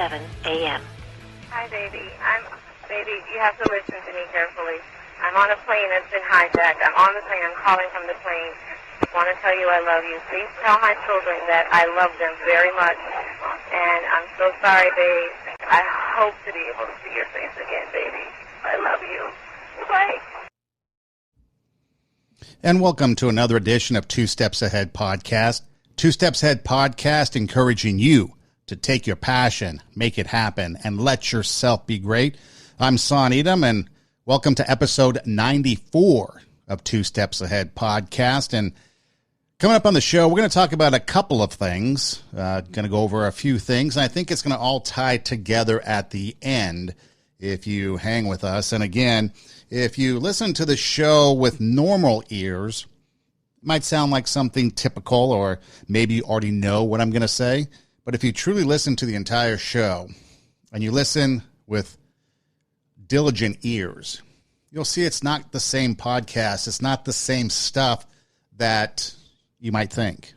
11 a.m. Hi, baby. Baby, you have to listen to me carefully. I'm on a plane that's been hijacked. I'm on the plane. I'm calling from the plane. I want to tell you I love you. Please tell my children that I love them very much. And I'm so sorry, babe. I hope to be able to see your face again, baby. I love you. Bye. And welcome to another edition of Two Steps Ahead Podcast. Two Steps Ahead Podcast encouraging you to take your passion, make it happen, and let yourself be great. I'm Son Edom, and welcome to episode 94 of Two Steps Ahead Podcast. And coming up on the show, we're going to talk about a couple of things. Going to go over a few things, and I think it's going to all tie together at the end if you hang with us. And again, if you listen to the show with normal ears, it might sound like something typical, or maybe you already know what I'm going to say. But if you truly listen to the entire show and you listen with diligent ears, you'll see it's not the same podcast. It's not the same stuff that you might think.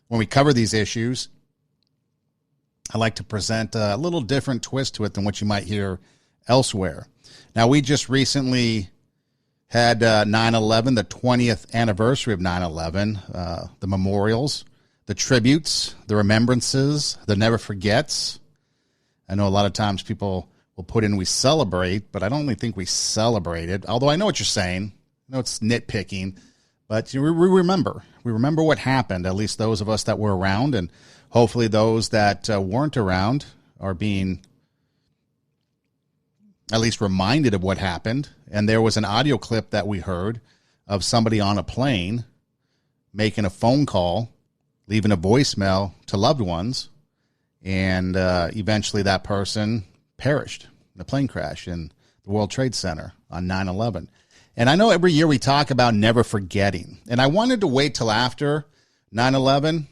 When we cover these issues, I like to present a little different twist to it than what you might hear elsewhere. Now, we just recently had 9/11, the 20th anniversary of 9/11, the memorials, the tributes, the remembrances, the never forgets. I know a lot of times people will put in we celebrate, but I don't really think we celebrated, although I know what you're saying. I know it's nitpicking, but we remember. We remember what happened, at least those of us that were around, and hopefully those that weren't around are being at least reminded of what happened. And there was an audio clip that we heard of somebody on a plane making a phone call, leaving a voicemail to loved ones, and eventually that person perished in a plane crash in the World Trade Center on 9/11. And I know every year we talk about never forgetting, and I wanted to wait till after 9/11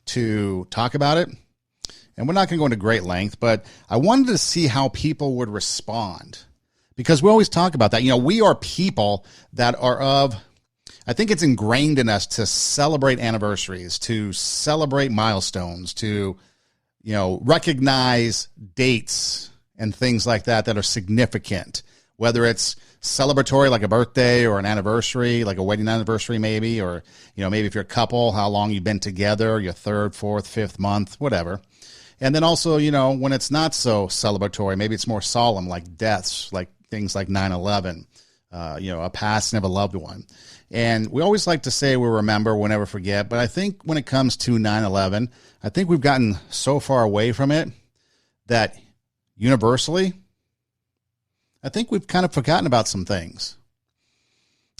to talk about it. And we're not going to go into great length, but I wanted to see how people would respond, because we always talk about that. You know, we are people that are of, I think it's ingrained in us to celebrate anniversaries, to celebrate milestones, to, you know, recognize dates and things like that that are significant, whether it's celebratory like a birthday or an anniversary, like a wedding anniversary maybe, or, you know, maybe if you're a couple, how long you've been together, your third, fourth, fifth month, whatever. And then also, you know, when it's not so celebratory, maybe it's more solemn, like deaths, like things like 9/11, you know, a passing of a loved one. And we always like to say we remember, we'll never forget. But I think when it comes to 9/11, I think we've gotten so far away from it that universally, I think we've kind of forgotten about some things.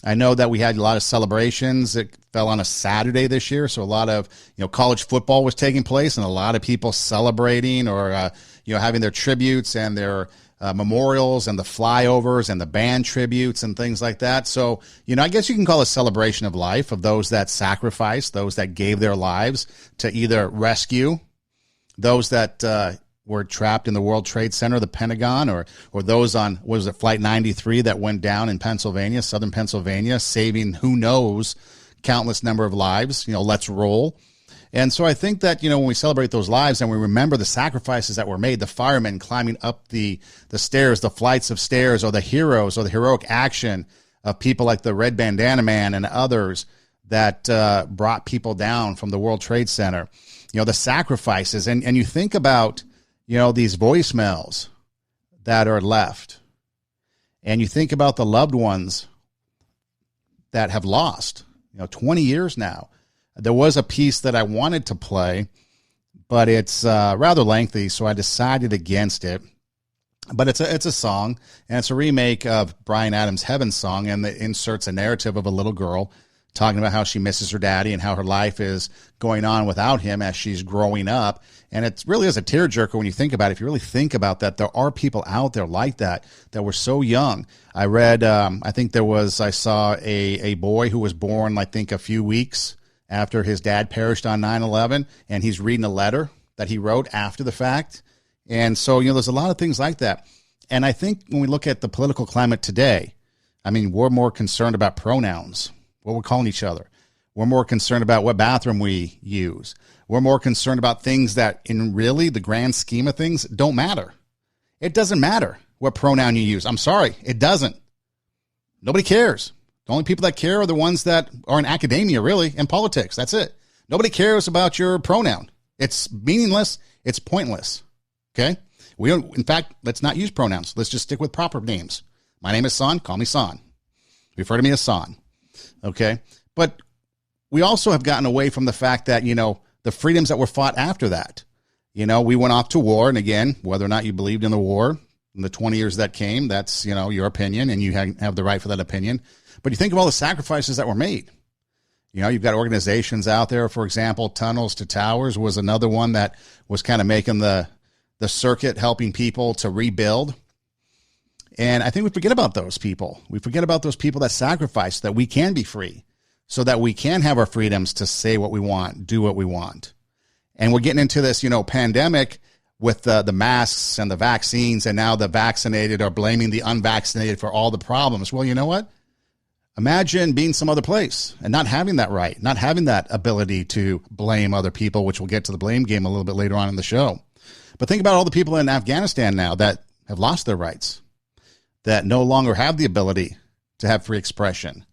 I know that we had a lot of celebrations. It fell on a Saturday this year, so a lot of, you know, college football was taking place, and a lot of people celebrating or you know, having their tributes and their memorials and the flyovers and the band tributes and things like that. So, you know, I guess you can call it a celebration of life, of those that sacrificed, those that gave their lives to either rescue those that were trapped in the World Trade Center, the Pentagon, or those on, what was it, Flight 93 that went down in Pennsylvania, southern Pennsylvania, saving who knows countless number of lives. You know, let's roll. And so I think that, you know, when we celebrate those lives and we remember the sacrifices that were made, the firemen climbing up the stairs, the flights of stairs, or the heroes or the heroic action of people like the Red Bandana Man and others that brought people down from the World Trade Center, you know, the sacrifices. And you think about, you know, these voicemails that are left, and you think about the loved ones that have lost, you know, 20 years now. There was a piece that I wanted to play, but it's rather lengthy, so I decided against it. But it's a song, and it's a remake of Bryan Adams' Heaven Song, and it inserts a narrative of a little girl talking about how she misses her daddy and how her life is going on without him as she's growing up. And it really is a tearjerker when you think about it. If you really think about that, there are people out there like that were so young. I read, I saw a boy who was born, I think, a few weeks after his dad perished on 9/11, and he's reading a letter that he wrote after the fact. And so, you know, there's a lot of things like that. And I think when we look at the political climate today, I mean, we're more concerned about pronouns, what we're calling each other. We're more concerned about what bathroom we use. We're more concerned about things that in really the grand scheme of things don't matter. It doesn't matter what pronoun you use. I'm sorry, it doesn't. Nobody cares. The only people that care are the ones that are in academia, really, and politics. That's it. Nobody cares about your pronoun. It's meaningless. It's pointless. Okay? In fact, let's not use pronouns. Let's just stick with proper names. My name is San. Call me San. Refer to me as San. Okay? But we also have gotten away from the fact that, the freedoms that were fought after that. We went off to war. And again, whether or not you believed in the war in the 20 years that came, that's, your opinion, and you have the right for that opinion. But you think of all the sacrifices that were made. You've got organizations out there, for example, Tunnels to Towers was another one that was kind of making the circuit, helping people to rebuild. And I think we forget about those people. We forget about those people that sacrifice that we can be free, so that we can have our freedoms to say what we want, do what we want. And we're getting into this, pandemic with the masks and the vaccines, and now the vaccinated are blaming the unvaccinated for all the problems. Well, you know what? Imagine being some other place and not having that right, not having that ability to blame other people, which we'll get to the blame game a little bit later on in the show. But think about all the people in Afghanistan now that have lost their rights, that no longer have the ability to have free expression.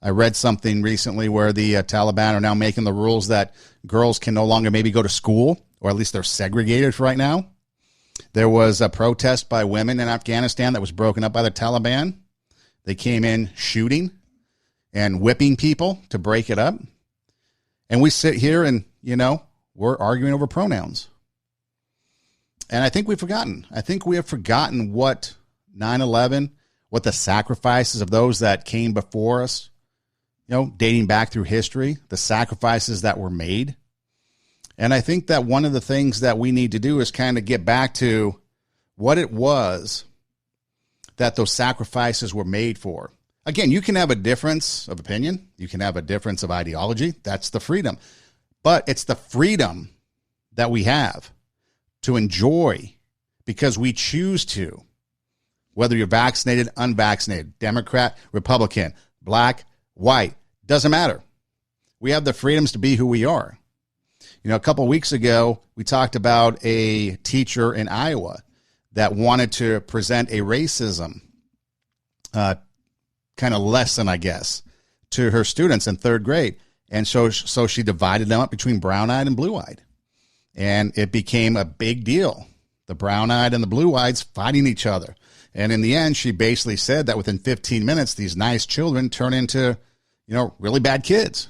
I read something recently where the Taliban are now making the rules that girls can no longer maybe go to school, or at least they're segregated for right now. There was a protest by women in Afghanistan that was broken up by the Taliban. They came in shooting and whipping people to break it up. And we sit here and, we're arguing over pronouns. And I think we've forgotten. I think we have forgotten what 9/11, what the sacrifices of those that came before us, dating back through history, the sacrifices that were made. And I think that one of the things that we need to do is kind of get back to what it was that those sacrifices were made for. Again, you can have a difference of opinion. You can have a difference of ideology. That's the freedom. But it's the freedom that we have to enjoy because we choose to, whether you're vaccinated, unvaccinated, Democrat, Republican, black, white, doesn't matter. We have the freedoms to be who we are. A couple of weeks ago, we talked about a teacher in Iowa that wanted to present a racism kind of lesson, I guess, to her students in third grade. And so she divided them up between brown-eyed and blue-eyed. And it became a big deal. The brown-eyed and the blue-eyeds fighting each other. And in the end, she basically said that within 15 minutes, these nice children turn into, really bad kids.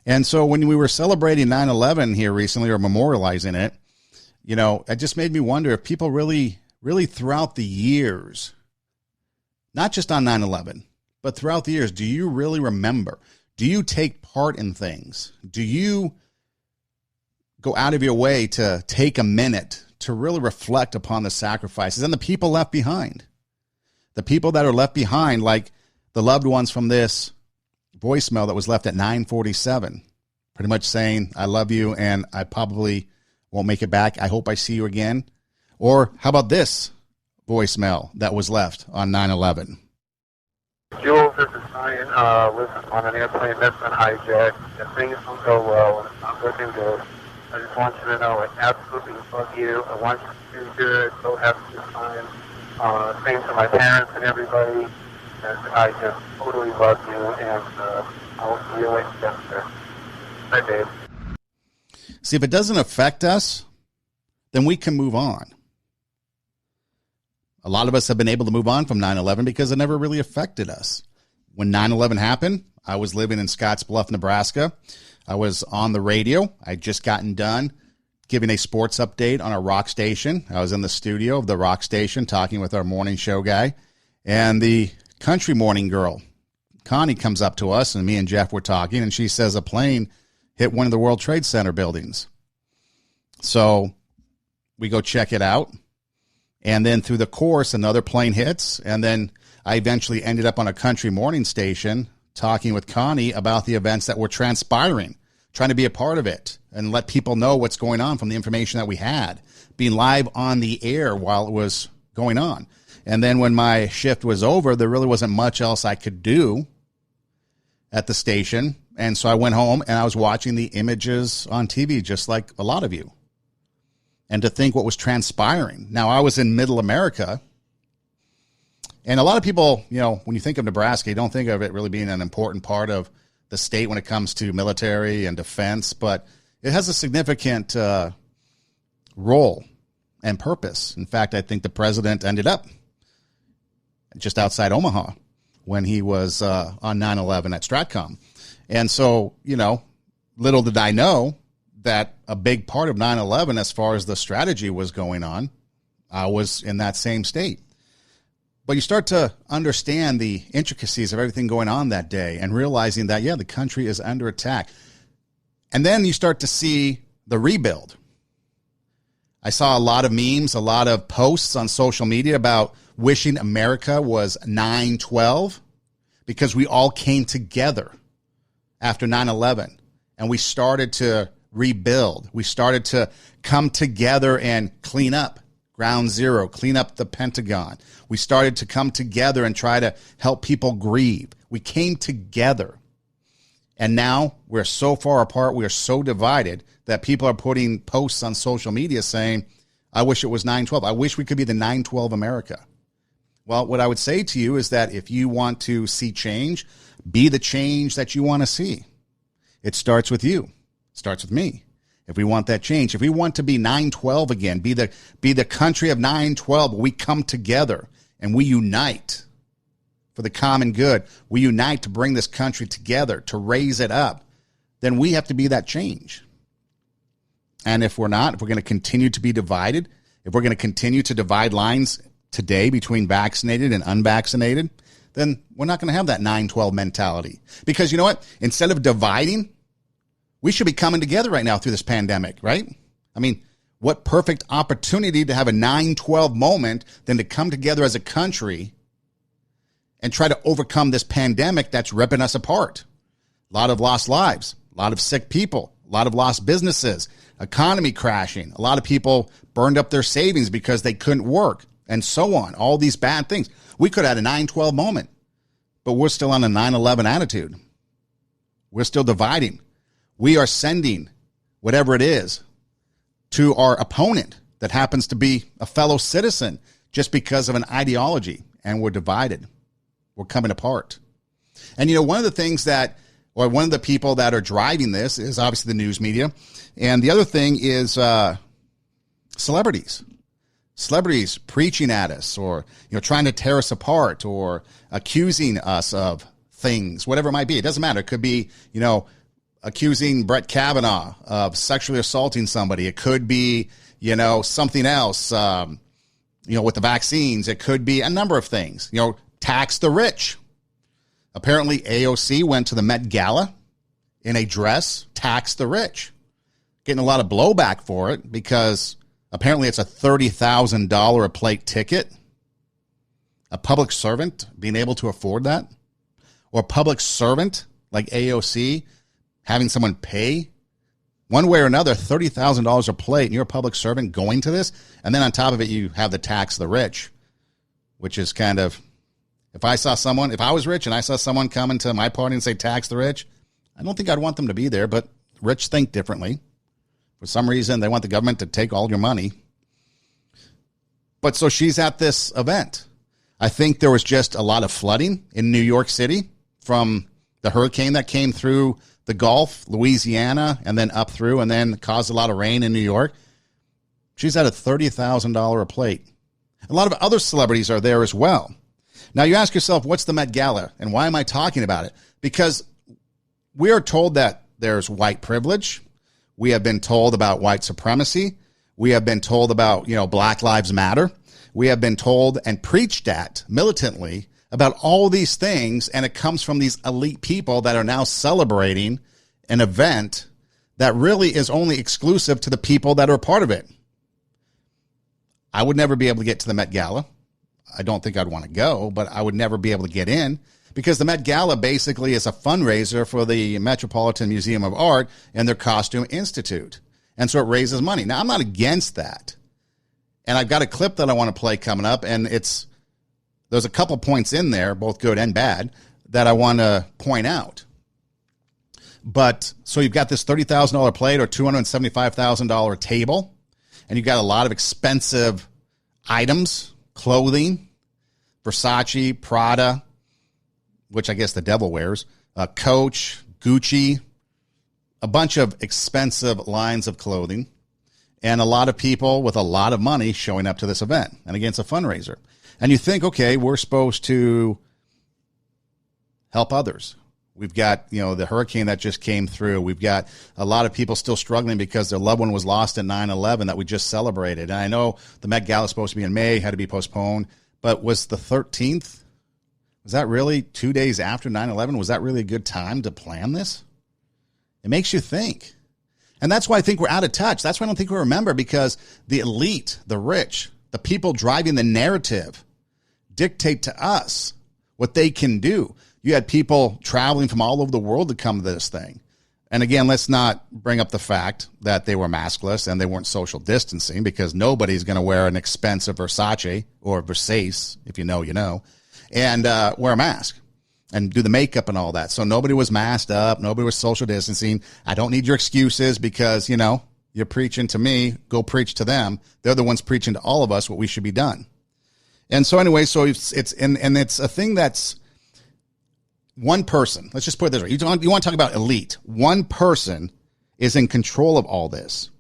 And so when we were celebrating 9/11 here recently, or memorializing it, it just made me wonder if people really throughout the years, not just on 9/11, but throughout the years, do you really remember? Do you take part in things? Do you go out of your way to take a minute to really reflect upon the sacrifices and the people left behind? The people that are left behind, like the loved ones from this voicemail that was left at 9:47, pretty much saying, I love you and I probably won't make it back. I hope I see you again. Or how about this voicemail that was left on 9/11? Jules, this is Ryan. Listen, on an airplane that's been hijacked, and things don't go well, and it's not looking good. I just want you to know I absolutely love you. I want you to do good. So happy to time. Same to my parents and everybody. And I just totally love you, and I'll see you later. Bye, babe. See, if it doesn't affect us, then we can move on. A lot of us have been able to move on from 9/11 because it never really affected us. When 9/11 happened, I was living in Scottsbluff, Nebraska. I was on the radio. I'd just gotten done giving a sports update on a rock station. I was in the studio of the rock station talking with our morning show guy. And the country morning girl, Connie, comes up to us, and me and Jeff were talking, and she says a plane hit one of the World Trade Center buildings. So we go check it out. And then through the course, another plane hits. And then I eventually ended up on a country morning station talking with Connie about the events that were transpiring, trying to be a part of it and let people know what's going on from the information that we had, being live on the air while it was going on. And then when my shift was over, there really wasn't much else I could do at the station. And so I went home and I was watching the images on TV, just like a lot of you. And to think what was transpiring. Now, I was in middle America. And a lot of people, when you think of Nebraska, you don't think of it really being an important part of the state when it comes to military and defense. But it has a significant role and purpose. In fact, I think the president ended up just outside Omaha when he was on 9/11 at Stratcom. And so, little did I know that a big part of 9/11, as far as the strategy was going on, I was in that same state. But you start to understand the intricacies of everything going on that day and realizing that, the country is under attack. And then you start to see the rebuild. I saw a lot of memes, a lot of posts on social media about wishing America was 9/12 because we all came together after 9/11 and we started to rebuild. We started to come together and clean up Ground Zero, clean up the Pentagon. We started to come together and try to help people grieve. We came together. And now we're so far apart, we are so divided that people are putting posts on social media saying, I wish it was 9/12. I wish we could be the 9/12 America. Well, what I would say to you is that if you want to see change, be the change that you want to see. It starts with you. It starts with me. If we want that change, if we want to be 9/12 again, be the country of 9/12, we come together and we unite for the common good. We unite to bring this country together, to raise it up. Then we have to be that change. And if we're not, if we're going to continue to be divided, if we're going to continue to divide lines today between vaccinated and unvaccinated, then we're not going to have that 9/12 mentality. Because you know what? Instead of dividing, we should be coming together right now through this pandemic, right? I mean, what perfect opportunity to have a 9/12 moment than to come together as a country and try to overcome this pandemic that's ripping us apart. A lot of lost lives, a lot of sick people, a lot of lost businesses, economy crashing, a lot of people burned up their savings because they couldn't work, and so on. All these bad things. We could have had a 9/12 moment, but we're still on a 9/11 attitude. We're still dividing. We are sending whatever it is to our opponent that happens to be a fellow citizen just because of an ideology, and we're divided. We're coming apart. And, one of the things that, or one of the people that are driving this is obviously the news media. And the other thing is celebrities. Celebrities preaching at us or, trying to tear us apart or accusing us of things, whatever it might be. It doesn't matter. It could be, accusing Brett Kavanaugh of sexually assaulting somebody. It could be, something else, with the vaccines. It could be a number of things, tax the rich. Apparently AOC went to the Met Gala in a dress, tax the rich. Getting a lot of blowback for it because apparently it's a $30,000 a plate ticket. A public servant being able to afford that? Or a public servant like AOC having someone pay one way or another $30,000 a plate, and you're a public servant going to this, and then on top of it you have the tax the rich, which is kind of, if I was rich and I saw someone come into my party and say tax the rich, I don't think I'd want them to be there, but rich think differently. For some reason they want the government to take all your money. But so she's at this event. I think there was just a lot of flooding in New York City from the hurricane that came through the Gulf, Louisiana, and then up through, and then caused a lot of rain in New York. She's at a $30,000 a plate. A lot of other celebrities are there as well. Now you ask yourself, what's the Met Gala, and why am I talking about it? Because we are told that there's white privilege. We have been told about white supremacy. We have been told about, Black Lives Matter. We have been told and preached at militantly about all these things, and it comes from these elite people that are now celebrating an event that really is only exclusive to the people that are a part of it. I would never be able to get to the Met Gala. I don't think I'd want to go, but I would never be able to get in because the Met Gala basically is a fundraiser for the Metropolitan Museum of Art and their Costume Institute. And so it raises money. Now, I'm not against that. And I've got a clip that I want to play coming up, and there's a couple points in there, both good and bad, that I want to point out. But so you've got this $30,000 plate or $275,000 table, and you've got a lot of expensive items, clothing, Versace, Prada, which I guess the devil wears, Coach, Gucci, a bunch of expensive lines of clothing, and a lot of people with a lot of money showing up to this event. And again, it's a fundraiser. And you think, okay, we're supposed to help others. We've got, the hurricane that just came through. We've got a lot of people still struggling because their loved one was lost in 9/11 that we just celebrated. And I know the Met Gala is supposed to be in May, had to be postponed. But was the 13th, was that really 2 days after 9/11? Was that really a good time to plan this? It makes you think. And that's why I think we're out of touch. That's why I don't think we remember, because the elite, the rich, the people driving the narrative dictate to us what they can do. You had people traveling from all over the world to come to this thing. And again, let's not bring up the fact that they were maskless and they weren't social distancing, because nobody's going to wear an expensive Versace or Versace, if you know, and wear a mask and do the makeup and all that. So nobody was masked up. Nobody was social distancing. I don't need your excuses because, you're preaching to me. Go preach to them. They're the ones preaching to all of us what we should be done. And so anyway, so it's a thing that's one person. Let's just put it this way. You want to talk about elite. One person is in control of all this.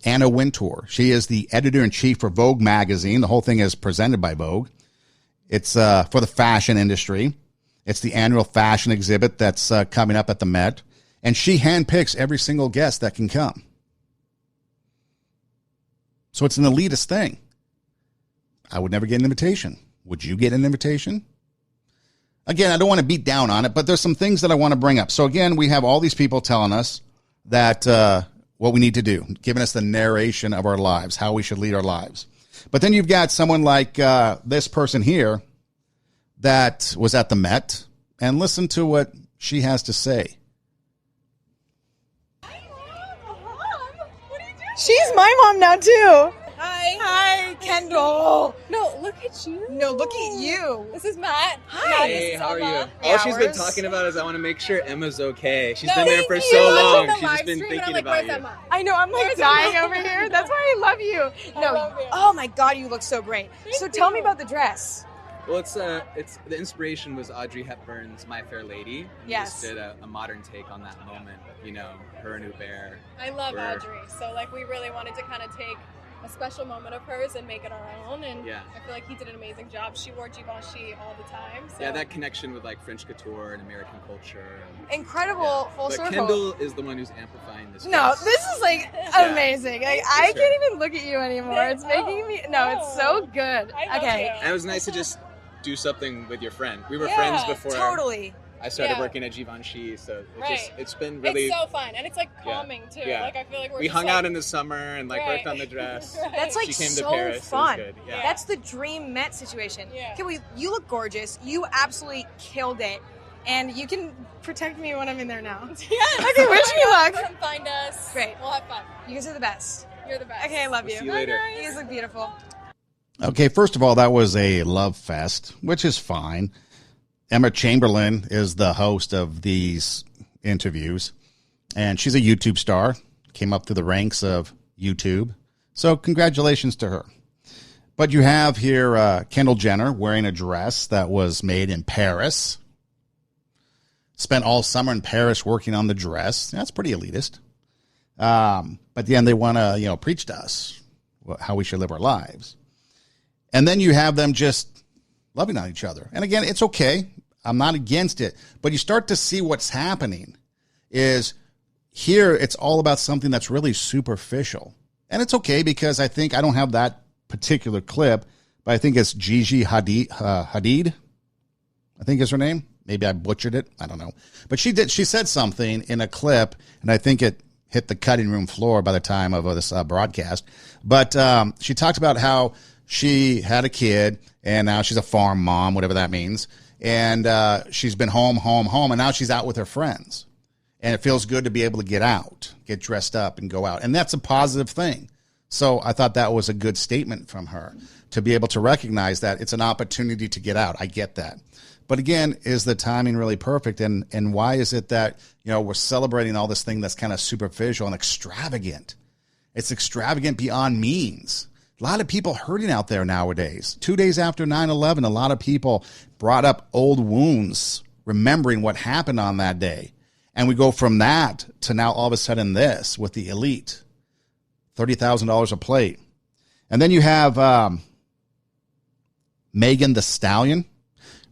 Anna Wintour. She is the editor-in-chief for Vogue magazine. The whole thing is presented by Vogue. It's for the fashion industry. It's the annual fashion exhibit that's coming up at the Met. And she handpicks every single guest that can come. So it's an elitist thing. I would never get an invitation. Would you get an invitation? Again, I don't want to beat down on it, but there's some things that I want to bring up. So again, we have all these people telling us that what we need to do, giving us the narration of our lives, how we should lead our lives. But then you've got someone like this person here that was at the Met, and listen to what she has to say. She's my mom now, too. Hi, Kendall. No, look at you. No, look at you. This is Matt. Hi. Hey, how are you? Yeah, All she's been talking about is I want to make sure Emma's okay. She's been there for so long. She's just been thinking about you. I know, I'm like dying over here. That's why I love you. No, love you. oh my God, you look so great. So tell me about the dress. Well, it's the inspiration was Audrey Hepburn's My Fair Lady. We Yes. just did a modern take on that moment. Her and Hubert. I love Audrey. So we really wanted to kind of take a special moment of hers and make it our own. And Yeah. I feel like he did an amazing job. She wore Givenchy all the time. So. Yeah, that connection with French couture and American culture. Incredible, full but circle. Kendall is the one who's amplifying this. No, dress. this is amazing. I can't even look at you anymore. It's making me. No, it's so good. I love Okay. you. And it was nice to just do something with your friend. We were friends before. Totally. I started Yeah. working at Givenchy, so Right. it's been really. It's so fun, and it's calming too. Yeah. I feel like we just, hung out in the summer and Right. worked on the dress. Right. That's She came to so Paris. It was fun. good. Yeah. That's the dream Met situation. Yeah. Okay, you look gorgeous. You absolutely killed it. And you can protect me when I'm in there now. Yes. Okay, wish me luck. Come find us. Great. We'll have fun. You guys are the best. You're the best. Okay, I love We'll you. see you later. You guys look beautiful. Okay, first of all, that was a love fest, which is fine. Emma Chamberlain is the host of these interviews, and she's a YouTube star, came up through the ranks of YouTube. So congratulations to her. But you have here Kendall Jenner wearing a dress that was made in Paris. Spent all summer in Paris working on the dress. That's pretty elitist. But then they want to, preach to us how we should live our lives. And then you have them just loving on each other. And again, it's okay. I'm not against it. But you start to see what's happening is here it's all about something that's really superficial. And it's okay because I think I don't have that particular clip, but I think it's Gigi Hadid. I think is her name. Maybe I butchered it. I don't know. But she said something in a clip, and I think it hit the cutting room floor by the time of this broadcast. But she talked about how she had a kid, and now she's a farm mom, whatever that means. And she's been home, and now she's out with her friends. And it feels good to be able to get out, get dressed up, and go out. And that's a positive thing. So I thought that was a good statement from her to be able to recognize that it's an opportunity to get out. I get that. But again, is the timing really perfect? And why is it that, we're celebrating all this thing that's kind of superficial and extravagant? It's extravagant beyond means. A lot of people hurting out there nowadays. 2 days after 9/11, a lot of people brought up old wounds, remembering what happened on that day. And we go from that to now all of a sudden this with the elite. $30,000 a plate. And then you have Megan Thee Stallion.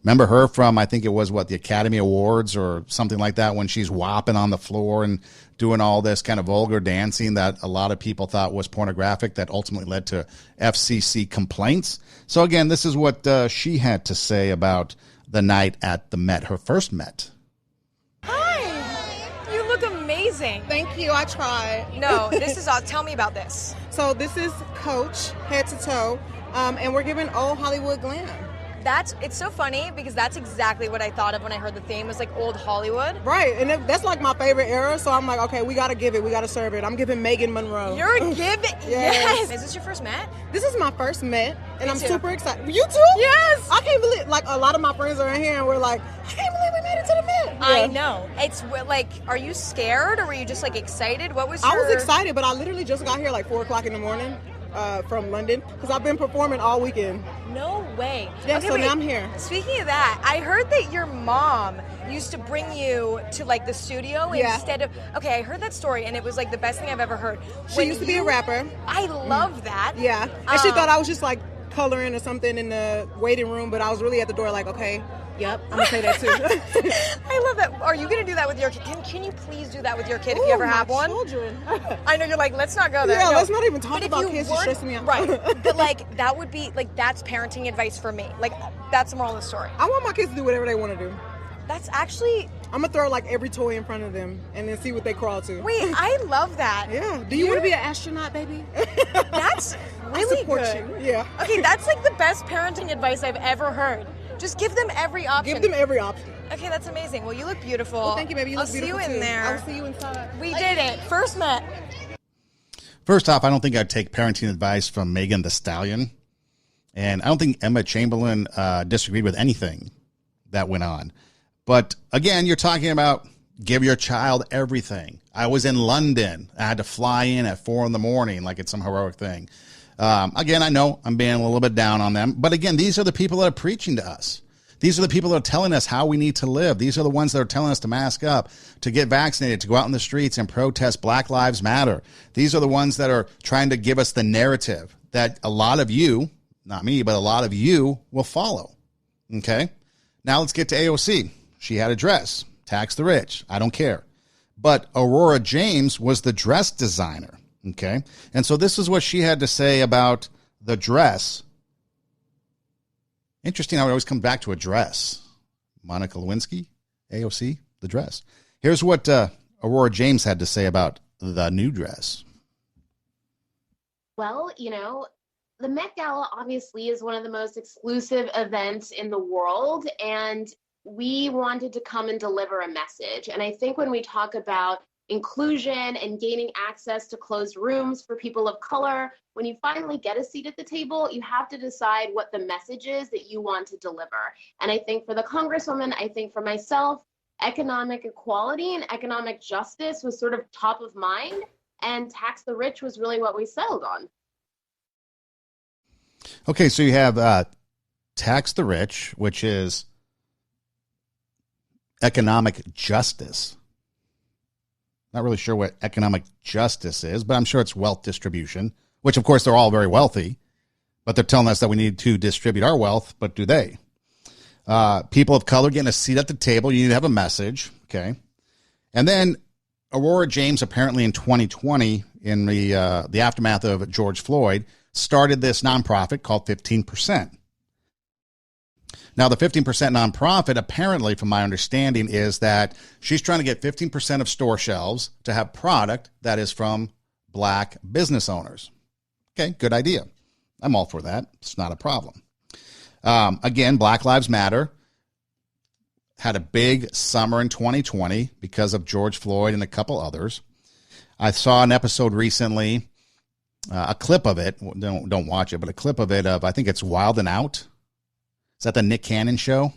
Remember her from, I think it was the Academy Awards or something like that, when she's whopping on the floor and doing all this kind of vulgar dancing that a lot of people thought was pornographic, that ultimately led to FCC complaints. So again, this is what she had to say about the night at the Met, her first Met. Hi, you look amazing. Thank you, I tried. No, this is awesome. Tell me about this. So this is Coach, head to toe, and we're giving old Hollywood glam. It's so funny because that's exactly what I thought of when I heard the theme. It was like old Hollywood. Right, and that's like my favorite era, so I'm like, okay, we got to give it, we got to serve it. I'm giving Megan Monroe. You're giving, yes. Is this your first Met? This is my first Met, and I'm super excited. You too? Yes. I can't believe, a lot of my friends are in here and we're like, I can't believe we made it to the Met. Yeah. I know. It's like, are you scared or were you just excited? What was your... I was excited, but I literally just got here 4 o'clock in the morning. From London, because I've been performing all weekend. No way. Yeah, okay, so now I'm here. Speaking of that, I heard that your mom used to bring you to the studio instead of... Okay, I heard that story and it was the best thing I've ever heard. She used to be a rapper. I love that. Yeah, and she thought I was just coloring or something in the waiting room, but I was really at the door okay, yep, I'm gonna say that too. I love that. Are you gonna do that with your kid? Can you please do that with your kid if you ever have one? Children. I know you're let's not go there. Yeah, no. let's not even talk about kids. It's stressing me out. Right, but that would be that's parenting advice for me. That's the moral of the story. I want my kids to do whatever they want to do. That's actually... I'm gonna throw every toy in front of them and then see what they crawl to. Wait, I love that. Yeah. Do you want to be an astronaut, baby? That's really I support good. You. Yeah. Okay, that's the best parenting advice I've ever heard. Just give them every option. Give them every option. Okay, that's amazing. Well, you look beautiful. Well, thank you, baby. You look beautiful. I'll see you in there. I'll see you inside. We did it. First Met. First off, I don't think I'd take parenting advice from Megan Thee Stallion. And I don't think Emma Chamberlain disagreed with anything that went on. But again, you're talking about give your child everything. I was in London. I had to fly in at 4 a.m. like it's some heroic thing. Again, I know I'm being a little bit down on them. But again, these are the people that are preaching to us. These are the people that are telling us how we need to live. These are the ones that are telling us to mask up, to get vaccinated, to go out in the streets and protest Black Lives Matter. These are the ones that are trying to give us the narrative that a lot of you, not me, but a lot of you will follow. Okay? Now let's get to AOC. She had a dress. Tax the rich. I don't care. But Aurora James was the dress designer. Okay? And so this is what she had to say about the dress. Interesting how it always comes back to a dress. Monica Lewinsky, AOC, the dress. Here's what Aurora James had to say about the new dress. Well, the Met Gala obviously is one of the most exclusive events in the world, and we wanted to come and deliver a message. And I think when we talk about inclusion and gaining access to closed rooms for people of color, when you finally get a seat at the table, you have to decide what the message is that you want to deliver. And I think for the Congresswoman, I think for myself, economic equality and economic justice was sort of top of mind, and tax the rich was really what we settled on. Okay, so you have tax the rich, which is economic justice. Not really sure what economic justice is, but I'm sure it's wealth distribution, which, of course, they're all very wealthy, but they're telling us that we need to distribute our wealth, but do they? People of color getting a seat at the table, you need to have a message, okay? And then Aurora James, apparently in 2020, in the aftermath of George Floyd, started this nonprofit called 15%. Now, the 15% nonprofit, apparently, from my understanding, is that she's trying to get 15% of store shelves to have product that is from Black business owners. Okay, good idea. I'm all for that. It's not a problem. Again, Black Lives Matter had a big summer in 2020 because of George Floyd and a couple others. I saw an episode recently a clip of it. Don't watch it, but a clip of it of, I think it's Wild and Out. Is that the Nick Cannon show?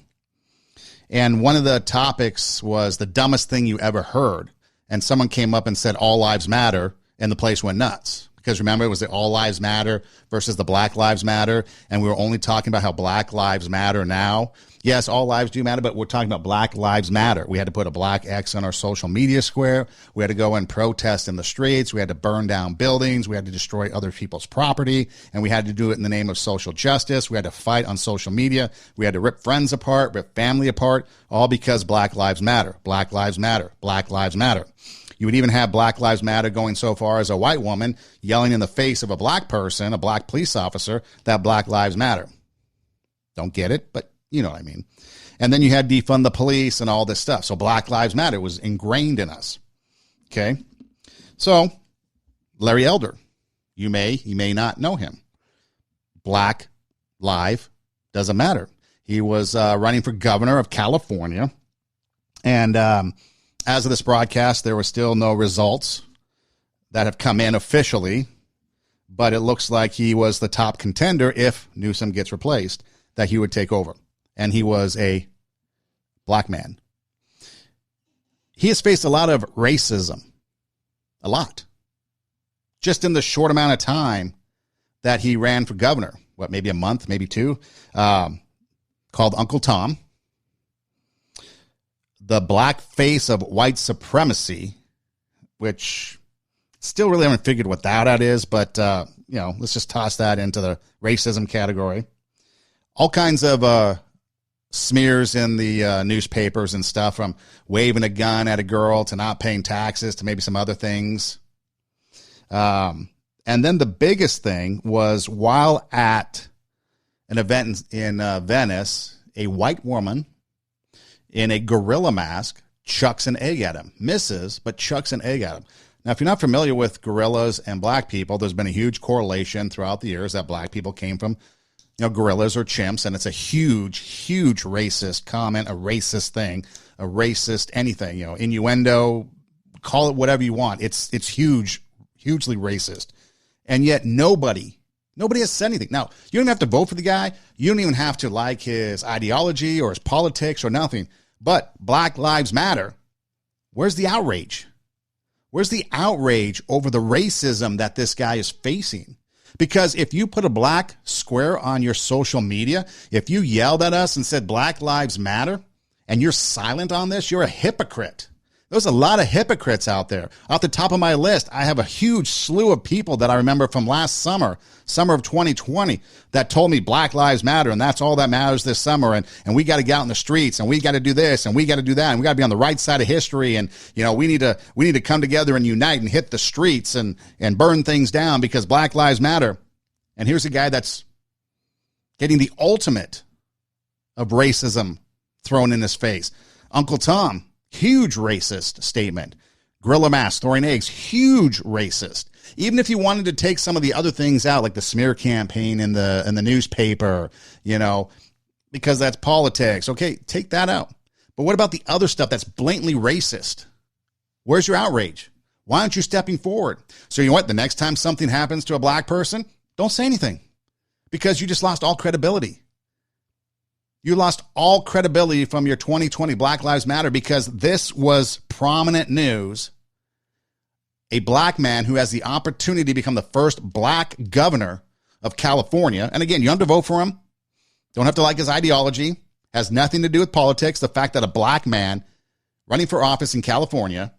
And one of the topics was the dumbest thing you ever heard. And someone came up and said, all lives matter. And the place went nuts. Because remember, it was the all lives matter versus the Black Lives Matter. And we were only talking about how Black lives matter now. Yes, all lives do matter, but we're talking about Black Lives Matter. We had to put a black X on our social media square. We had to go and protest in the streets. We had to burn down buildings. We had to destroy other people's property. And we had to do it in the name of social justice. We had to fight on social media. We had to rip friends apart, rip family apart, all because Black Lives Matter. Black Lives Matter. Black Lives Matter. You would even have Black Lives Matter going so far as a white woman yelling in the face of a black person, a black police officer, that Black Lives Matter. Don't get it, but you know what I mean. And then you had defund the police and all this stuff. So Black Lives Matter was ingrained in us. Okay. So Larry Elder, you may not know him. Black life doesn't matter. He was running for governor of California. And as of this broadcast, there were still no results that have come in officially, but it looks like he was the top contender if Newsom gets replaced, that he would take over. And he was a black man. He has faced a lot of racism. A lot. Just in the short amount of time that he ran for governor. What, maybe a month, maybe two? Called Uncle Tom. The black face of white supremacy, which still really haven't figured what that is, but, let's just toss that into the racism category. All kinds of smears in the newspapers and stuff, from waving a gun at a girl to not paying taxes to maybe some other things. And then the biggest thing was while at an event in Venice, a white woman in a gorilla mask chucks an egg at him. Misses, but chucks an egg at him. Now, if you're not familiar with gorillas and black people, there's been a huge correlation throughout the years that black people came from gorillas or chimps, and it's a huge, huge racist comment, a racist thing, a racist anything, innuendo, call it whatever you want. It's huge, hugely racist. And yet nobody has said anything. Now, you don't have to vote for the guy. You don't even have to like his ideology or his politics or nothing. But Black Lives Matter, where's the outrage? Where's the outrage over the racism that this guy is facing? Because if you put a black square on your social media, if you yelled at us and said Black Lives Matter, and you're silent on this, you're a hypocrite. There's a lot of hypocrites out there. Off the top of my list, I have a huge slew of people that I remember from last summer of 2020, that told me Black Lives Matter, and that's all that matters this summer, and we got to get out in the streets, and we got to do this, and we got to do that, and we got to be on the right side of history, and we need to come together and unite and hit the streets and burn things down because Black Lives Matter. And here's a guy that's getting the ultimate of racism thrown in his face. Uncle Tom, huge racist statement. Gorilla mask, throwing eggs, huge racist. Even if you wanted to take some of the other things out, like the smear campaign in the newspaper, because that's politics. Okay, take that out. But what about the other stuff that's blatantly racist? Where's your outrage? Why aren't you stepping forward? So you know what? The next time something happens to a black person, don't say anything, because you just lost all credibility. You lost all credibility from your 2020 Black Lives Matter, because this was prominent news. A black man who has the opportunity to become the first black governor of California. And again, you don't have to vote for him. Don't have to like his ideology. Has nothing to do with politics. The fact that a black man running for office in California,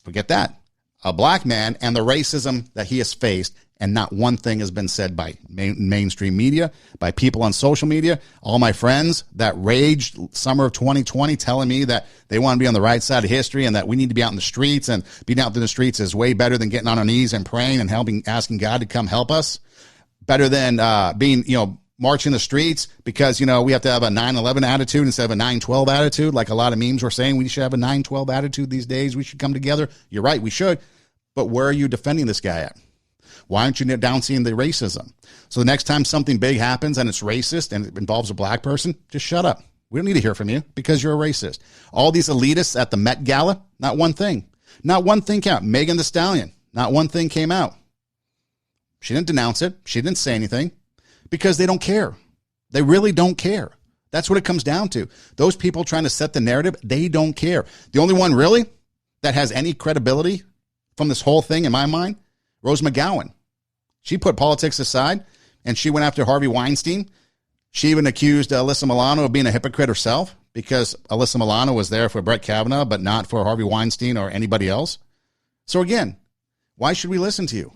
forget that. A black man and the racism that he has faced, and not one thing has been said by mainstream media, by people on social media. All my friends that raged summer of 2020 telling me that they want to be on the right side of history and that we need to be out in the streets, and being out in the streets is way better than getting on our knees and praying and asking God to come help us. Better than being, marching the streets because, we have to have a 9/11 attitude instead of a 9/12 attitude. Like a lot of memes were saying, we should have a 9/12 attitude these days. We should come together. You're right, we should. But where are you defending this guy at? Why aren't you downseeing the racism? So the next time something big happens and it's racist and it involves a black person, just shut up. We don't need to hear from you because you're a racist. All these elitists at the Met Gala, not one thing. Not one thing came out. Megan Thee Stallion, not one thing came out. She didn't denounce it. She didn't say anything because they don't care. They really don't care. That's what it comes down to. Those people trying to set the narrative, they don't care. The only one really that has any credibility from this whole thing, in my mind, Rose McGowan. She put politics aside and she went after Harvey Weinstein. She even accused Alyssa Milano of being a hypocrite herself because Alyssa Milano was there for Brett Kavanaugh, but not for Harvey Weinstein or anybody else. So again, why should we listen to you?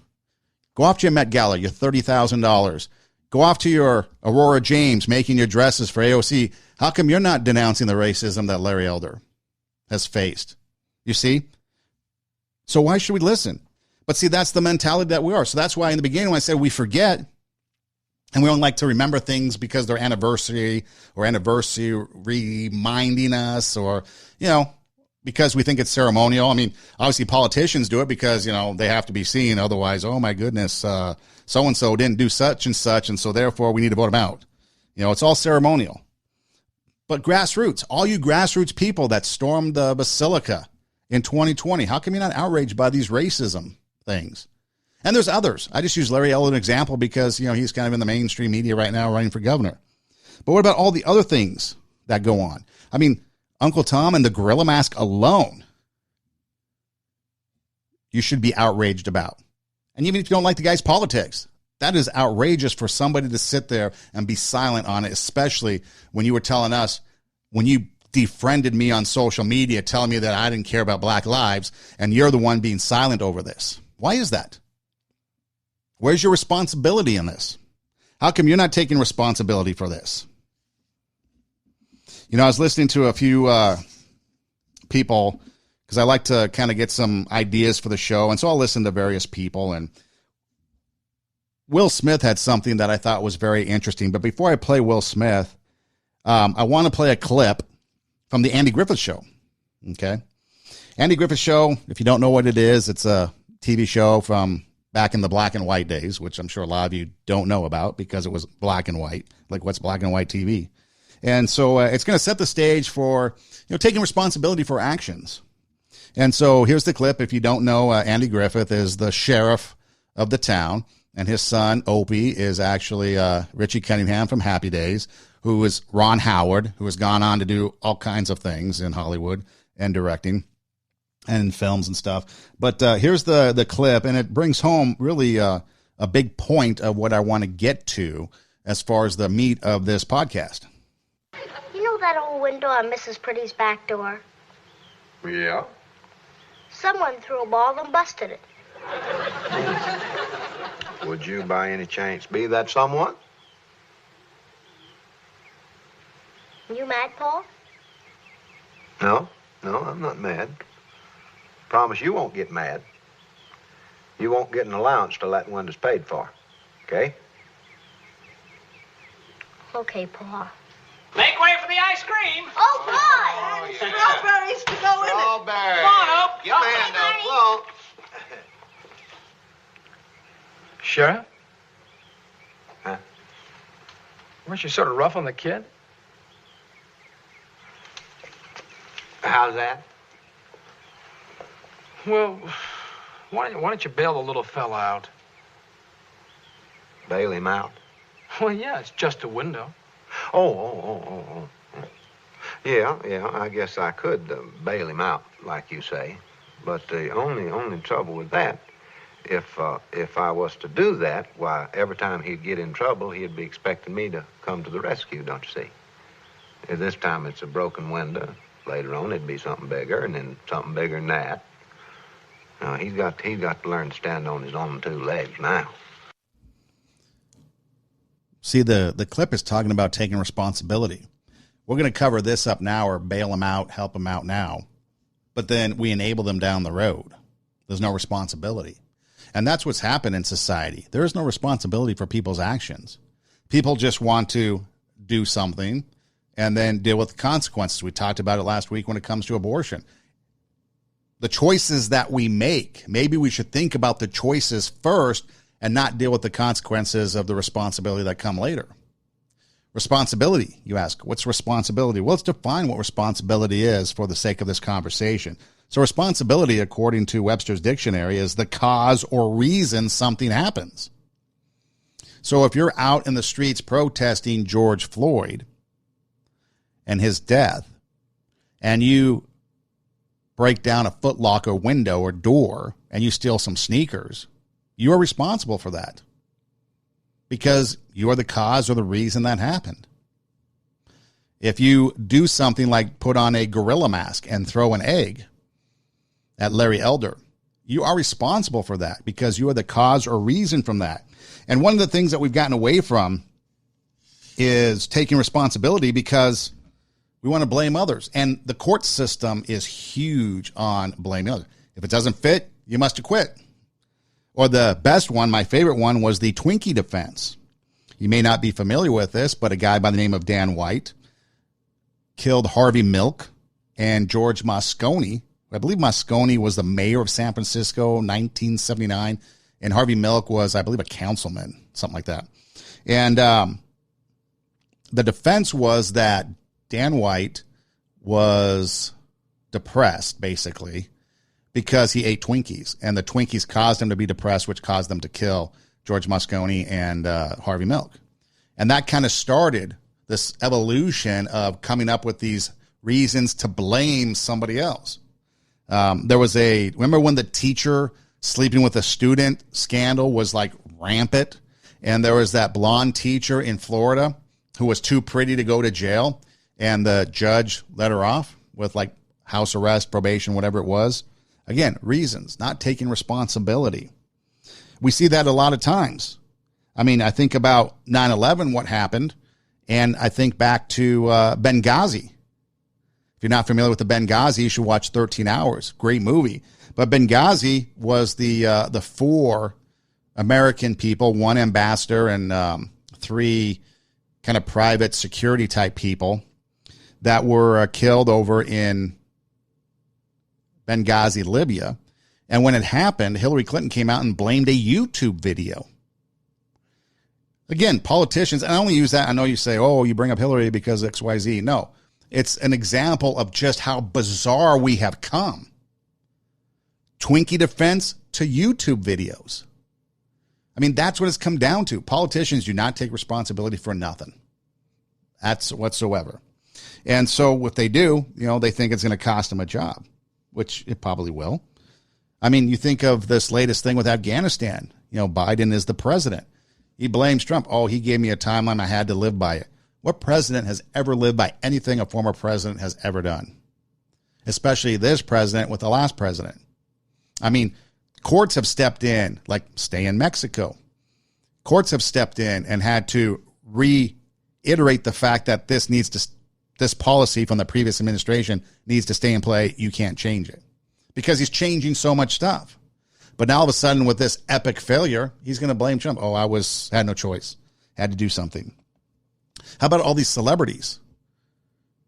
Go off to your Met Gala, your $30,000. Go off to your Aurora James making your dresses for AOC. How come you're not denouncing the racism that Larry Elder has faced? You see? So why should we listen? But see, that's the mentality that we are. So that's why in the beginning when I said we forget and we don't like to remember things because they're anniversary reminding us or, because we think it's ceremonial. I mean, obviously politicians do it because, they have to be seen. Otherwise, oh my goodness, so-and-so didn't do such and such. And so therefore we need to vote him out. It's all ceremonial. But grassroots, all you grassroots people that stormed the Basilica in 2020, how come you're not outraged by these racism things? And there's others. I just use Larry Elder as an example because, he's kind of in the mainstream media right now running for governor. But what about all the other things that go on? I mean, Uncle Tom and the gorilla mask alone, you should be outraged about. And even if you don't like the guy's politics, that is outrageous for somebody to sit there and be silent on it, especially when you were telling us, when you defriended me on social media, telling me that I didn't care about black lives, and you're the one being silent over this. Why is that? Where's your responsibility in this? How come you're not taking responsibility for this? I was listening to a few people because I like to kind of get some ideas for the show. And so I'll listen to various people. And Will Smith had something that I thought was very interesting. But before I play Will Smith, I want to play a clip from the Andy Griffith Show. Okay. Andy Griffith Show, if you don't know what it is, it's a TV show from back in the black and white days, which I'm sure a lot of you don't know about because it was black and white. Like, what's black and white TV? And so it's going to set the stage for, taking responsibility for actions. And so here's the clip. If you don't know, Andy Griffith is the sheriff of the town, and his son, Opie, is actually Richie Cunningham from Happy Days, who is Ron Howard, who has gone on to do all kinds of things in Hollywood and directing and in films and stuff. But here's the clip, and it brings home really a big point of what I want to get to as far as the meat of this podcast. You know that old window on Mrs. Pretty's back door? Yeah. Someone threw a ball and busted it. Would you by any chance be that someone? You mad, Paul? No, I'm not mad. Promise you won't get mad. You won't get an allowance till that window's paid for. Okay? Okay, Paul. Make way for the ice cream. Oh, God! Strawberries to go in it. Strawberries. Come on, Oak. Get my hand up. Well. Sheriff? Huh? Weren't you sort of rough on the kid? How's that? Well, why don't you bail the little fella out? Bail him out? Well, yeah, it's just a window. Oh. Yeah, I guess I could bail him out, like you say. But the only trouble with that, if I was to do that, why, every time he'd get in trouble, he'd be expecting me to come to the rescue, don't you see? This time it's a broken window. Later on, it'd be something bigger, and then something bigger than that. Now, he's got to learn to stand on his own two legs now. See, the clip is talking about taking responsibility. We're going to cover this up now or bail them out, help them out now. But then we enable them down the road. There's no responsibility. And that's what's happened in society. There is no responsibility for people's actions. People just want to do something and then deal with the consequences. We talked about it last week when it comes to abortion. The choices that we make, maybe we should think about the choices first and not deal with the consequences of the responsibility that come later. Responsibility, you ask, what's responsibility? Well, let's define what responsibility is for the sake of this conversation. So responsibility, according to Webster's dictionary, is the cause or reason something happens. So if you're out in the streets protesting George Floyd and his death, and you break down a Foot Locker window or door and you steal some sneakers, you are responsible for that because you are the cause or the reason that happened. If you do something like put on a gorilla mask and throw an egg at Larry Elder, you are responsible for that because you are the cause or reason from that. And one of the things that we've gotten away from is taking responsibility because we want to blame others. And the court system is huge on blaming others. If it doesn't fit, you must acquit. Or the best one, my favorite one, was the Twinkie defense. You may not be familiar with this, but a guy by the name of Dan White killed Harvey Milk and George Moscone. I believe Moscone was the mayor of San Francisco, 1979. And Harvey Milk was, I believe, a councilman, something like that. And the defense was that Dan White was depressed, basically, because he ate Twinkies. And the Twinkies caused him to be depressed, which caused them to kill George Moscone and Harvey Milk. And that kind of started this evolution of coming up with these reasons to blame somebody else. Remember when the teacher sleeping with a student scandal was like rampant? And there was that blonde teacher in Florida who was too pretty to go to jail. And the judge let her off with like house arrest, probation, whatever it was. Again, reasons, not taking responsibility. We see that a lot of times. I mean, I think about 9/11, what happened, and I think back to Benghazi. If you're not familiar with the Benghazi, you should watch 13 Hours. Great movie. But Benghazi was the 4 American people, 1 ambassador and 3 kind of private security type people that were killed over in Benghazi, Libya. And when it happened, Hillary Clinton came out and blamed a YouTube video. Again, politicians, and I only use that, I know you say, oh, you bring up Hillary because XYZ. No, it's an example of just how bizarre we have come. Twinkie defense to YouTube videos. I mean, that's what it's come down to. Politicians do not take responsibility for nothing. That's whatsoever. And so what they do, they think it's going to cost them a job, which it probably will. I mean, you think of this latest thing with Afghanistan. Biden is the president. He blames Trump. Oh, he gave me a timeline. I had to live by it. What president has ever lived by anything a former president has ever done? Especially this president with the last president. I mean, courts have stepped in, like stay in Mexico. Courts have stepped in and had to reiterate the fact that this policy from the previous administration needs to stay in play. You can't change it because he's changing so much stuff. But now all of a sudden with this epic failure, he's going to blame Trump. Oh, had no choice. Had to do something. How about all these celebrities?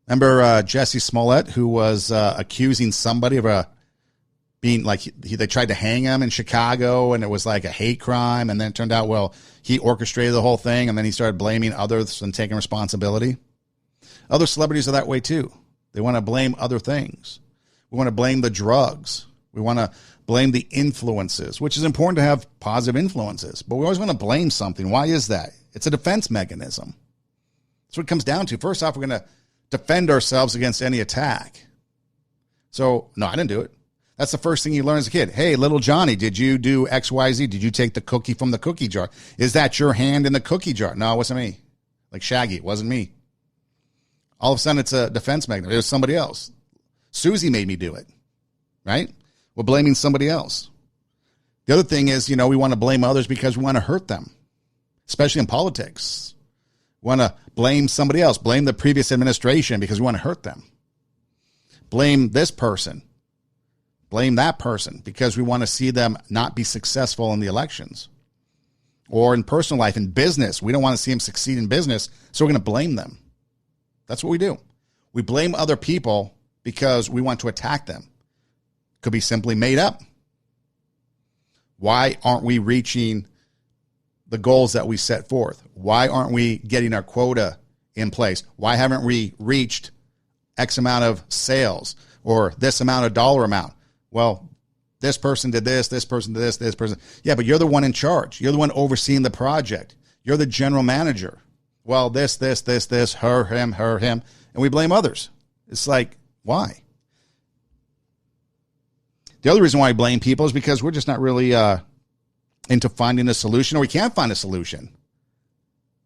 Remember Jesse Smollett, who was accusing somebody of being like, they tried to hang him in Chicago and it was like a hate crime. And then it turned out, well, he orchestrated the whole thing. And then he started blaming others and taking responsibility. Other celebrities are that way too. They want to blame other things. We want to blame the drugs. We want to blame the influences, which is important to have positive influences. But we always want to blame something. Why is that? It's a defense mechanism. That's what it comes down to. First off, we're going to defend ourselves against any attack. So, no, I didn't do it. That's the first thing you learn as a kid. Hey, little Johnny, did you do XYZ? Did you take the cookie from the cookie jar? Is that your hand in the cookie jar? No, it wasn't me. Like Shaggy, it wasn't me. All of a sudden, it's a defense mechanism. It was somebody else. Susie made me do it, right? We're blaming somebody else. The other thing is, we want to blame others because we want to hurt them, especially in politics. We want to blame somebody else, blame the previous administration because we want to hurt them. Blame this person, blame that person because we want to see them not be successful in the elections. Or in personal life, in business, we don't want to see them succeed in business, so we're going to blame them. That's what we do. We blame other people because we want to attack them. Could be simply made up. Why aren't we reaching the goals that we set forth? Why aren't we getting our quota in place? Why haven't we reached X amount of sales or this amount of dollar amount? Well, this person did this person did this person. Yeah, but you're the one in charge. You're the one overseeing the project. You're the general manager. Well, this, her, him, and we blame others. It's like, why? The other reason why I blame people is because we're just not really into finding a solution, or we can't find a solution.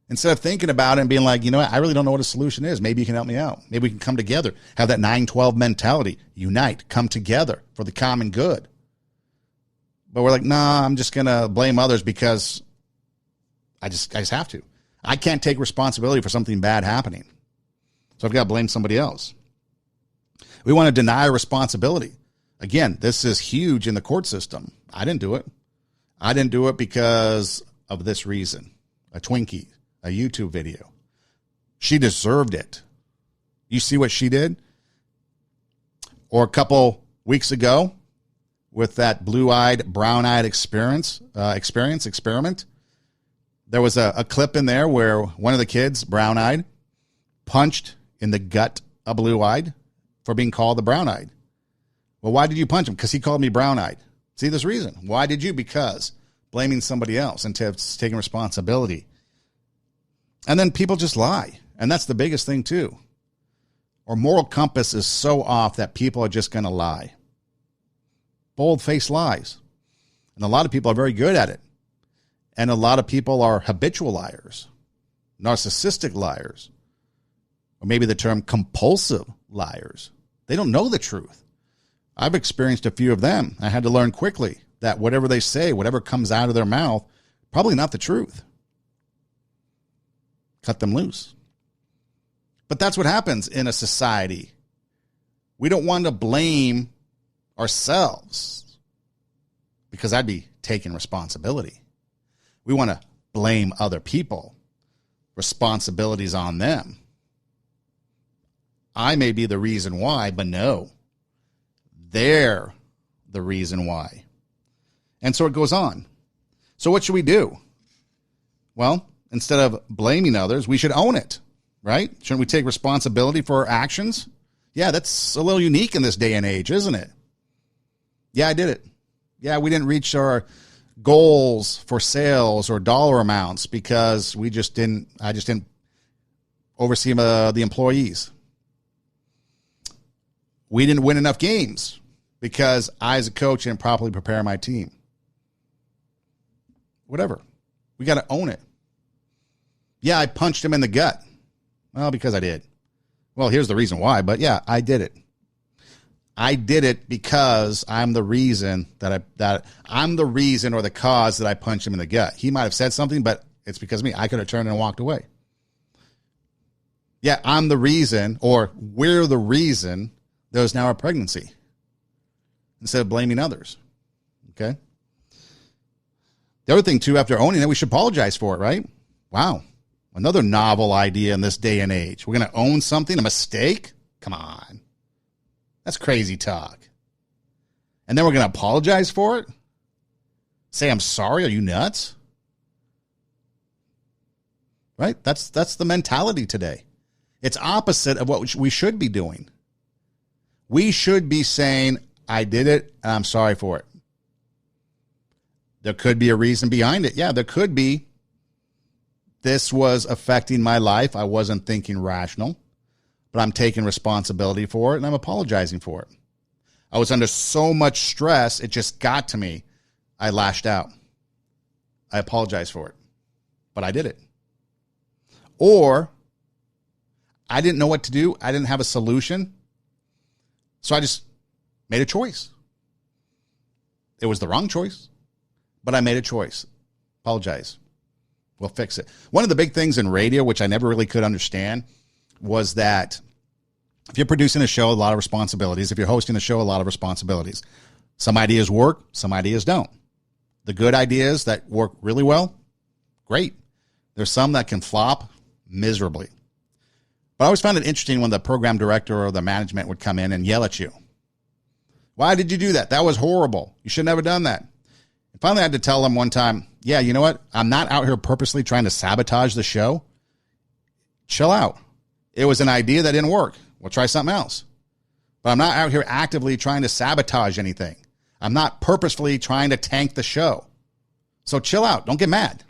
Instead of thinking about it and being like, you know what, I really don't know what a solution is. Maybe you can help me out. Maybe we can come together, have that 9-12 mentality, unite, come together for the common good. But we're like, nah, I'm just going to blame others because I just have to. I can't take responsibility for something bad happening. So I've got to blame somebody else. We want to deny responsibility. Again, this is huge in the court system. I didn't do it. I didn't do it because of this reason. A Twinkie, a YouTube video. She deserved it. You see what she did? Or a couple weeks ago with that blue-eyed, brown-eyed experiment, there was a clip in there where one of the kids, brown-eyed, punched in the gut a blue-eyed for being called the brown-eyed. Well, why did you punch him? Because he called me brown-eyed. See, this reason. Why did you? Because blaming somebody else and taking responsibility. And then people just lie. And that's the biggest thing, too. Our moral compass is so off that people are just going to lie. Bold-faced lies. And a lot of people are very good at it. And a lot of people are habitual liars, narcissistic liars, or maybe the term compulsive liars. They don't know the truth. I've experienced a few of them. I had to learn quickly that whatever they say, whatever comes out of their mouth, probably not the truth. Cut them loose. But that's what happens in a society. We don't want to blame ourselves because I'd be taking responsibility. We want to blame other people. Responsibilities on them. I may be the reason why, but no. They're the reason why. And so it goes on. So what should we do? Well, instead of blaming others, we should own it, right? Shouldn't we take responsibility for our actions? Yeah, that's a little unique in this day and age, isn't it? Yeah, I did it. Yeah, we didn't reach our goals for sales or dollar amounts because I just didn't oversee the employees. We didn't win enough games because I, as a coach, didn't properly prepare my team. Whatever. We got to own it. Yeah, I punched him in the gut. Well, because I did. Well, here's the reason why, but yeah, I did it. I did it because I'm the reason that I'm the reason or the cause that I punched him in the gut. He might have said something, but it's because of me. I could have turned and walked away. Yeah, I'm the reason, or we're the reason there's now a pregnancy. Instead of blaming others. Okay? The other thing, too, after owning it, we should apologize for it, right? Wow. Another novel idea in this day and age. We're going to own something, a mistake? Come on. That's crazy talk. And then we're going to apologize for it? Say, I'm sorry? Are you nuts? Right? That's the mentality today. It's opposite of what we should be doing. We should be saying, I did it, and I'm sorry for it. There could be a reason behind it. Yeah, there could be. This was affecting my life. I wasn't thinking rational, but I'm taking responsibility for it, and I'm apologizing for it. I was under so much stress, it just got to me. I lashed out. I apologize for it, but I did it. Or I didn't know what to do. I didn't have a solution, so I just made a choice. It was the wrong choice, but I made a choice. Apologize. We'll fix it. One of the big things in radio, which I never really could understand, was that if you're producing a show, a lot of responsibilities. If you're hosting a show, a lot of responsibilities. Some ideas work, some ideas don't. The good ideas that work really well, great. There's some that can flop miserably. But I always found it interesting when the program director or the management would come in and yell at you. Why did you do that? That was horrible. You should never done that. And finally, I had to tell them one time, yeah, you know what? I'm not out here purposely trying to sabotage the show. Chill out. It was an idea that didn't work. We'll try something else. But I'm not out here actively trying to sabotage anything. I'm not purposefully trying to tank the show. So chill out. Don't get mad.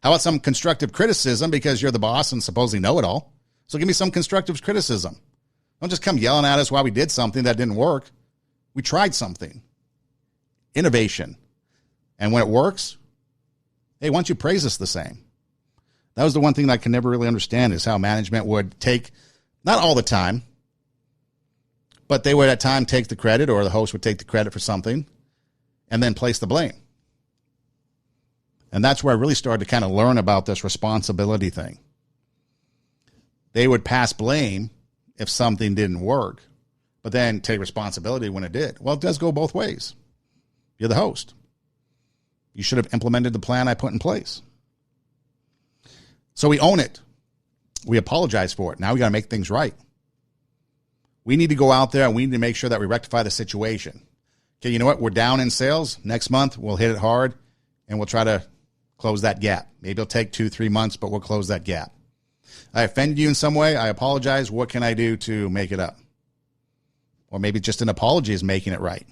How about some constructive criticism because you're the boss and supposedly know it all? So give me some constructive criticism. Don't just come yelling at us while we did something that didn't work. We tried something. Innovation. And when it works, hey, why don't you praise us the same? That was the one thing that I can never really understand is how management would take, not all the time, but they would at times take the credit or the host would take the credit for something and then place the blame. And that's where I really started to kind of learn about this responsibility thing. They would pass blame if something didn't work, but then take responsibility when it did. Well, it does go both ways. You're the host. You should have implemented the plan I put in place. So we own it. We apologize for it. Now we got to make things right. We need to go out there and we need to make sure that we rectify the situation. Okay, you know what? We're down in sales. Next month, we'll hit it hard and we'll try to close that gap. Maybe it'll take 2-3 months, but we'll close that gap. I offended you in some way. I apologize. What can I do to make it up? Or maybe just an apology is making it right.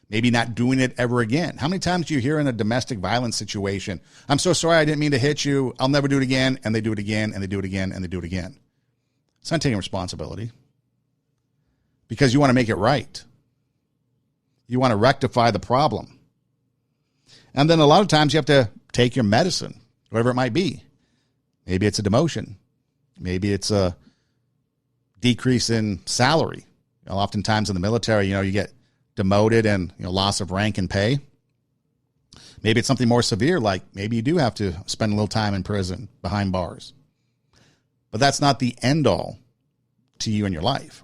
Maybe not doing it ever again. How many times do you hear in a domestic violence situation, I'm so sorry, I didn't mean to hit you. I'll never do it again. And they do it again, and they do it again, and they do it again. It's not taking responsibility because you want to make it right. You want to rectify the problem. And then a lot of times you have to take your medicine, whatever it might be. Maybe it's a demotion. Maybe it's a decrease in salary. Oftentimes in the military, you get demoted and loss of rank and pay. Maybe it's something more severe, like maybe you do have to spend a little time in prison behind bars. But that's not the end all to you in your life.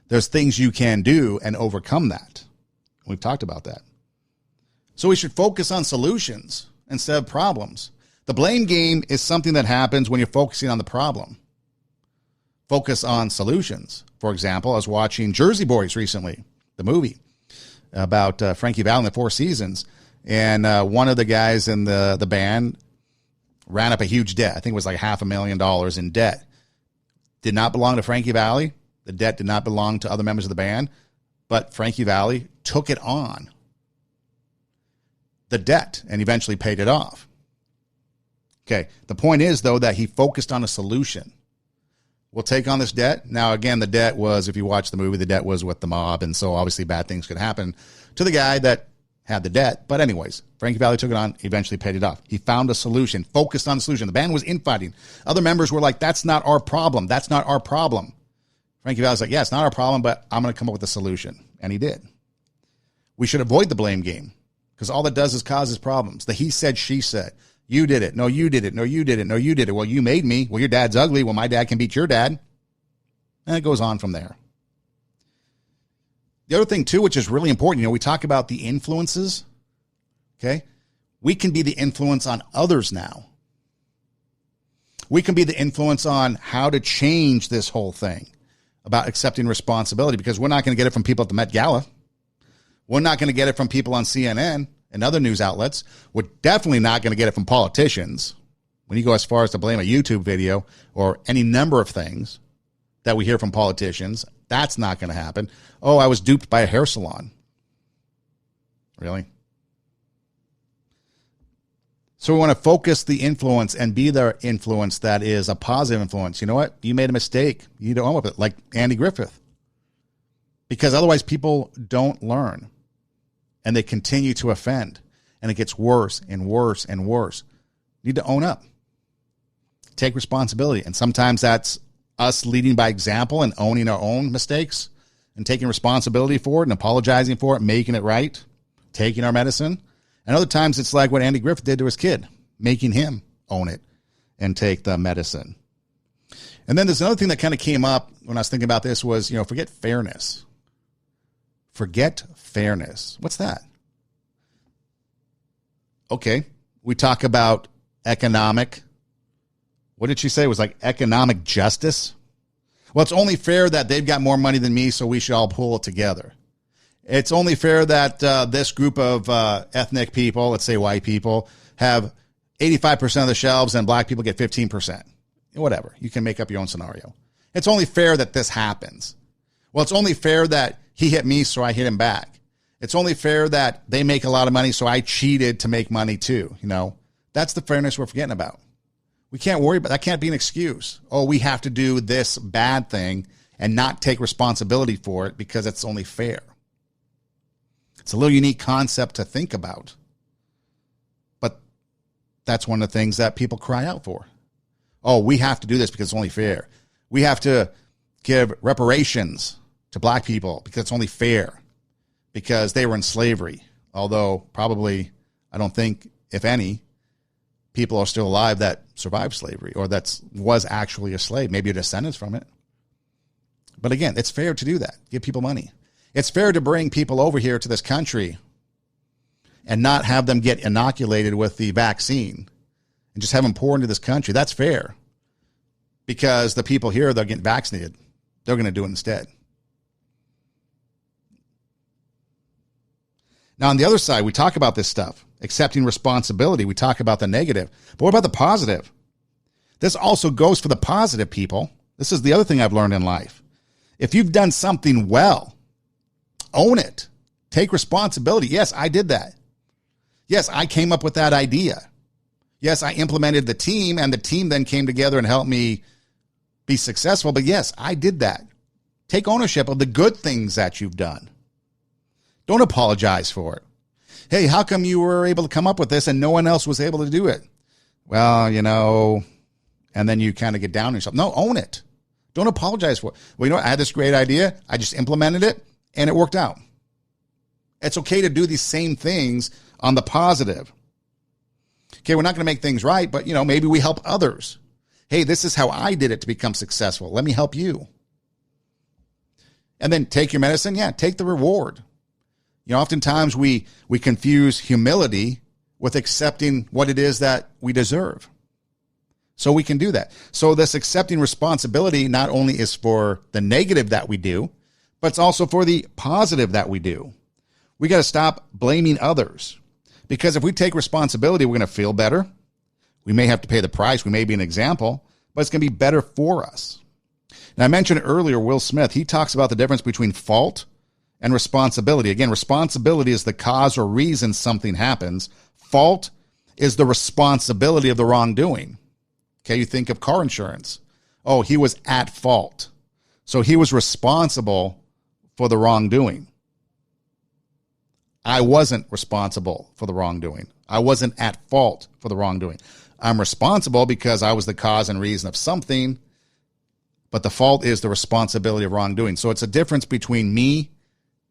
There's things you can do and overcome that. We've talked about that. So we should focus on solutions instead of problems. The blame game is something that happens when you're focusing on the problem. Focus on solutions. For example, I was watching Jersey Boys recently, the movie about Frankie Valli in the Four Seasons. And one of the guys in the band ran up a huge debt. I think it was like $500,000 in debt. Did not belong to Frankie Valli. The debt did not belong to other members of the band. But Frankie Valli took it on, the debt, and eventually paid it off. Okay, the point is, though, that he focused on a solution. We'll take on this debt. Now, again, the debt was, if you watch the movie, the debt was with the mob, and so obviously bad things could happen to the guy that had the debt. But anyways, Frankie Valli took it on, eventually paid it off. He found a solution, focused on the solution. The band was infighting. Other members were like, that's not our problem. That's not our problem. Frankie Valli's like, yeah, it's not our problem, but I'm going to come up with a solution. And he did. We should avoid the blame game because all that does is causes problems. The he said, she said. You did it. No, you did it. No, you did it. No, you did it. Well, you made me. Well, your dad's ugly. Well, my dad can beat your dad. And it goes on from there. The other thing, too, which is really important, we talk about the influences. Okay? We can be the influence on others now. We can be the influence on how to change this whole thing about accepting responsibility because we're not going to get it from people at the Met Gala. We're not going to get it from people on CNN and other news outlets. We're definitely not going to get it from politicians. When you go as far as to blame a YouTube video or any number of things that we hear from politicians, that's not going to happen. Oh, I was duped by a hair salon. Really? So we want to focus the influence and be the influence that is a positive influence. You know what? You made a mistake. You need to own with it, like Andy Griffith. Because otherwise people don't learn. And they continue to offend. And it gets worse and worse and worse. You need to own up. Take responsibility. And sometimes that's us leading by example and owning our own mistakes and taking responsibility for it and apologizing for it, making it right, taking our medicine. And other times it's like what Andy Griffith did to his kid, making him own it and take the medicine. And then there's another thing that kind of came up when I was thinking about this was, forget fairness. Forget fairness. What's that? Okay. We talk about economic. What did she say? It was like economic justice. Well, it's only fair that they've got more money than me, so we should all pull it together. It's only fair that this group of ethnic people, let's say white people, have 85% of the shelves and black people get 15%. Whatever. You can make up your own scenario. It's only fair that this happens. Well, it's only fair that he hit me, so I hit him back. It's only fair that they make a lot of money, so I cheated to make money too. That's the fairness we're forgetting about. We can't worry about that. Can't be an excuse. Oh, we have to do this bad thing and not take responsibility for it because it's only fair. It's a little unique concept to think about. But that's one of the things that people cry out for. Oh, we have to do this because it's only fair. We have to give reparations to black people because it's only fair, because they were in slavery. Although probably, I don't think, if any, people are still alive that survived slavery or that was actually a slave, maybe a descendants from it. But again, it's fair to do that. Give people money. It's fair to bring people over here to this country and not have them get inoculated with the vaccine and just have them pour into this country. That's fair, because the people here, they're getting vaccinated. They're going to do it instead. Now, on the other side, we talk about this stuff, accepting responsibility. We talk about the negative. But what about the positive? This also goes for the positive people. This is the other thing I've learned in life. If you've done something well, own it. Take responsibility. Yes, I did that. Yes, I came up with that idea. Yes, I implemented the team, and the team then came together and helped me be successful. But yes, I did that. Take ownership of the good things that you've done. Don't apologize for it. Hey, how come you were able to come up with this and no one else was able to do it? Well, you know, and then you kind of get down on yourself. No, own it. Don't apologize for it. Well, you know what? I had this great idea. I just implemented it and it worked out. It's okay to do these same things on the positive. Okay, we're not going to make things right, but, you know, maybe we help others. Hey, this is how I did it to become successful. Let me help you. And then take your medicine. Yeah, take the reward. You know, oftentimes we confuse humility with accepting what it is that we deserve. So we can do that. So this accepting responsibility not only is for the negative that we do, but it's also for the positive that we do. We got to stop blaming others, because if we take responsibility, we're going to feel better. We may have to pay the price. We may be an example, but it's going to be better for us. Now, I mentioned earlier, Will Smith, he talks about the difference between fault and responsibility. Again, responsibility is the cause or reason something happens. Fault is the responsibility of the wrongdoing. Okay, you think of car insurance. Oh, he was at fault. So he was responsible for the wrongdoing. I wasn't responsible for the wrongdoing. I wasn't at fault for the wrongdoing. I'm responsible because I was the cause and reason of something, but the fault is the responsibility of wrongdoing. So it's a difference between me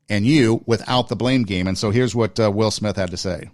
and you without the blame game. And so here's what Will Smith had to say.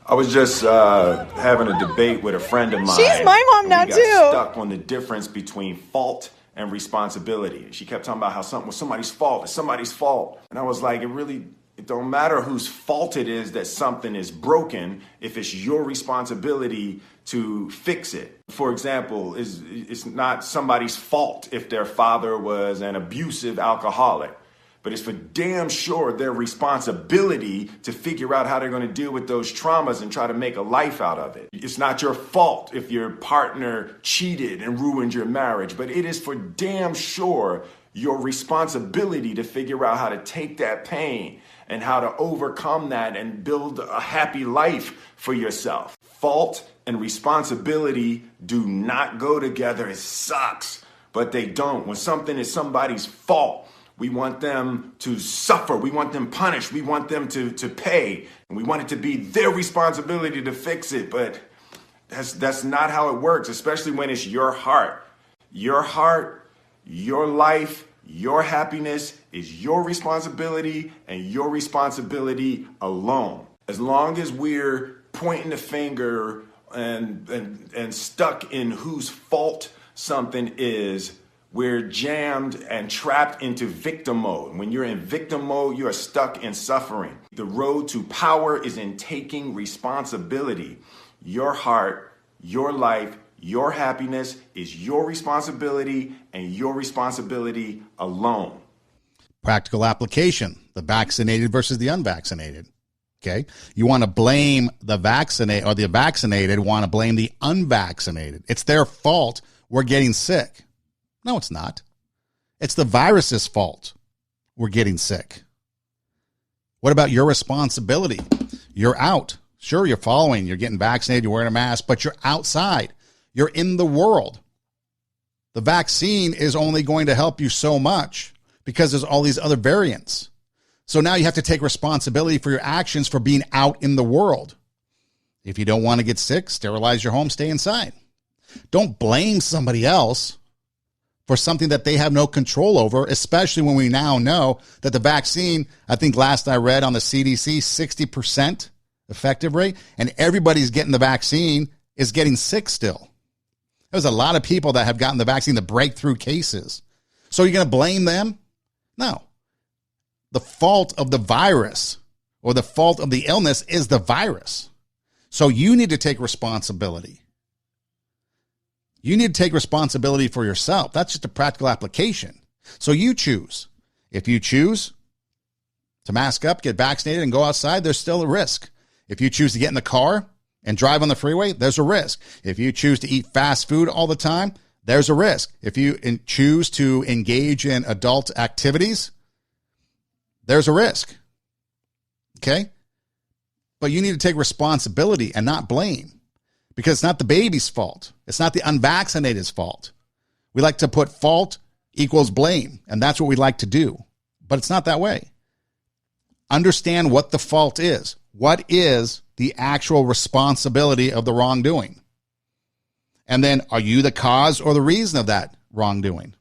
I was just having a debate with a friend of mine. She's my mom now, too. We got stuck on the difference between fault and responsibility. She kept talking about how something was somebody's fault. It's somebody's fault. And I was like, it don't matter whose fault it is that something is broken if it's your responsibility to fix it. For example, it's not somebody's fault if their father was an abusive alcoholic, but it's for damn sure their responsibility to figure out how they're going to deal with those traumas and try to make a life out of it. It's not your fault if your partner cheated and ruined your marriage, but it is for damn sure your responsibility to figure out how to take that pain and how to overcome that and build a happy life for yourself. Fault and responsibility do not go together. It sucks, but they don't. When something is somebody's fault, we want them to suffer. We want them punished. We want them to pay. And we want it to be their responsibility to fix it. But that's not how it works, especially when it's your heart. Your heart, your life, your happiness is your responsibility and your responsibility alone. As long as we're pointing the finger and stuck in whose fault something is, we're jammed and trapped into victim mode. When you're in victim mode, you are stuck in suffering. The road to power is in taking responsibility. Your heart, your life, your happiness is your responsibility and your responsibility alone. Practical application, the vaccinated versus the unvaccinated. Okay. You want to blame the vaccinated, or the vaccinated want to blame the unvaccinated. It's their fault we're getting sick. No, it's not. It's the virus's fault we're getting sick. What about your responsibility? You're out. Sure, you're following, you're getting vaccinated, you're wearing a mask, but you're outside. You're in the world. The vaccine is only going to help you so much because there's all these other variants. So now you have to take responsibility for your actions for being out in the world. If you don't want to get sick, sterilize your home, stay inside. Don't blame somebody else for something that they have no control over, especially when we now know that the vaccine, I think last I read on the CDC, 60% effective rate, and everybody's getting the vaccine is getting sick still. There's a lot of people that have gotten the vaccine, the breakthrough cases. So you're going to blame them? No. The fault of the virus or the fault of the illness is the virus. So you need to take responsibility. You need to take responsibility for yourself. That's just a practical application. So you choose. If you choose to mask up, get vaccinated, and go outside, there's still a risk. If you choose to get in the car and drive on the freeway, there's a risk. If you choose to eat fast food all the time, there's a risk. If you choose to engage in adult activities, there's a risk. Okay? But you need to take responsibility and not blame. Because it's not the baby's fault. It's not the unvaccinated's fault. We like to put fault equals blame, and that's what we like to do. But it's not that way. Understand what the fault is. What is the actual responsibility of the wrongdoing? And then, are you the cause or the reason of that wrongdoing?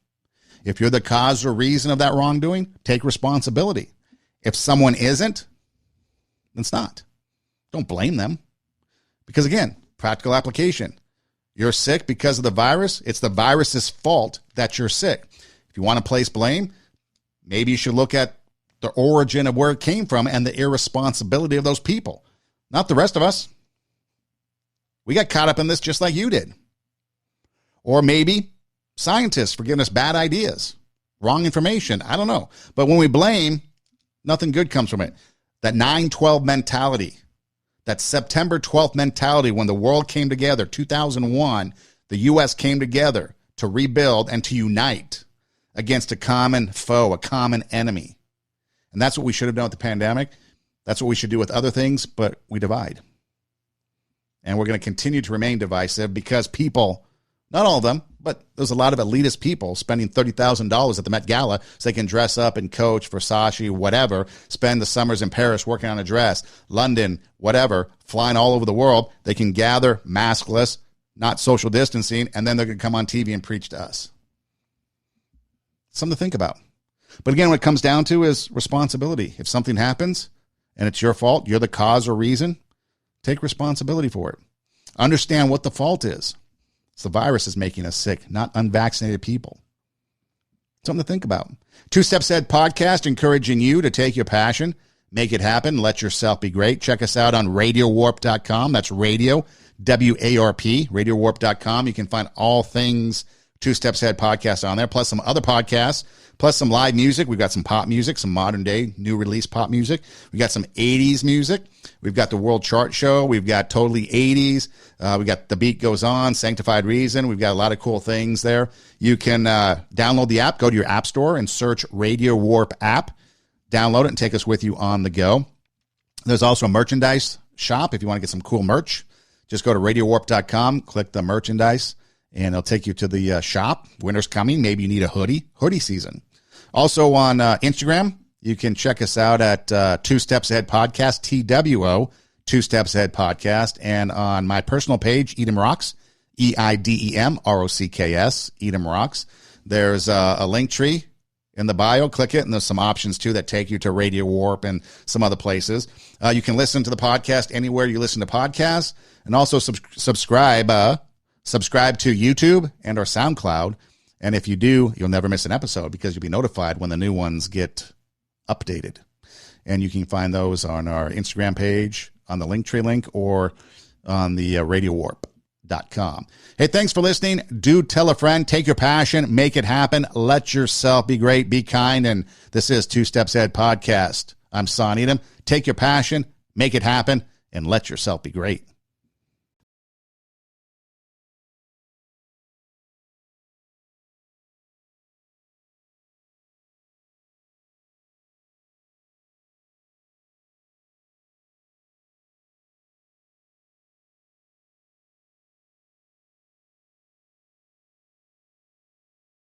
If you're the cause or reason of that wrongdoing, take responsibility. If someone isn't, then it's not. Don't blame them. Because again, practical application. You're sick because of the virus. It's the virus's fault that you're sick. If you want to place blame, maybe you should look at the origin of where it came from and the irresponsibility of those people, not the rest of us. We got caught up in this just like you did. Or maybe scientists for giving us bad ideas, wrong information. I don't know. But when we blame, nothing good comes from it. That 9/12 mentality. That September 12th mentality when the world came together, 2001, the U.S. came together to rebuild and to unite against a common foe, a common enemy. And that's what we should have done with the pandemic. That's what we should do with other things, but we divide. And we're going to continue to remain divisive because people, not all of them, but there's a lot of elitist people spending $30,000 at the Met Gala so they can dress up and Coach, Versace, whatever, spend the summers in Paris working on a dress, London, whatever, flying all over the world. They can gather maskless, not social distancing, and then they're going to come on TV and preach to us. Something to think about. But again, what it comes down to is responsibility. If something happens and it's your fault, you're the cause or reason, take responsibility for it. Understand what the fault is. It's the virus is making us sick, not unvaccinated people. Something to think about. 2 Steps Ahead podcast, encouraging you to take your passion, make it happen, let yourself be great. Check us out on radiowarp.com. That's radio, W-A-R-P, radiowarp.com. You can find all things 2 Steps Ahead podcast on there, plus some other podcasts, plus some live music. We've got some pop music, some modern day, new release pop music. We got some 80s music. We've got the World Chart Show. We've got Totally 80s. We got The Beat Goes On, Sanctified Reason. We've got a lot of cool things there. You can download the app, go to your app store and search Radio Warp app. Download it and take us with you on the go. There's also a merchandise shop if you want to get some cool merch. Just go to radiowarp.com, click the merchandise, and it'll take you to the shop. Winter's coming. Maybe you need a hoodie season. Also on Instagram, you can check us out at 2 Steps Ahead Podcast, TWO, 2 Steps Ahead Podcast. And on my personal page, Edom Rocks, EIDEM, Edom Rocks. There's a link tree in the bio. Click it, and there's some options, too, that take you to Radio Warp and some other places. You can listen to the podcast anywhere you listen to podcasts. And also subscribe to YouTube and our SoundCloud. And if you do, you'll never miss an episode because you'll be notified when the new ones get updated. And you can find those on our Instagram page, on the Linktree link, or on the radiowarp.com. Hey, thanks for listening. Do tell a friend. Take your passion. Make it happen. Let yourself be great. Be kind. And this is 2 Steps Ahead Podcast. I'm Son Edom. Take your passion. Make it happen. And let yourself be great.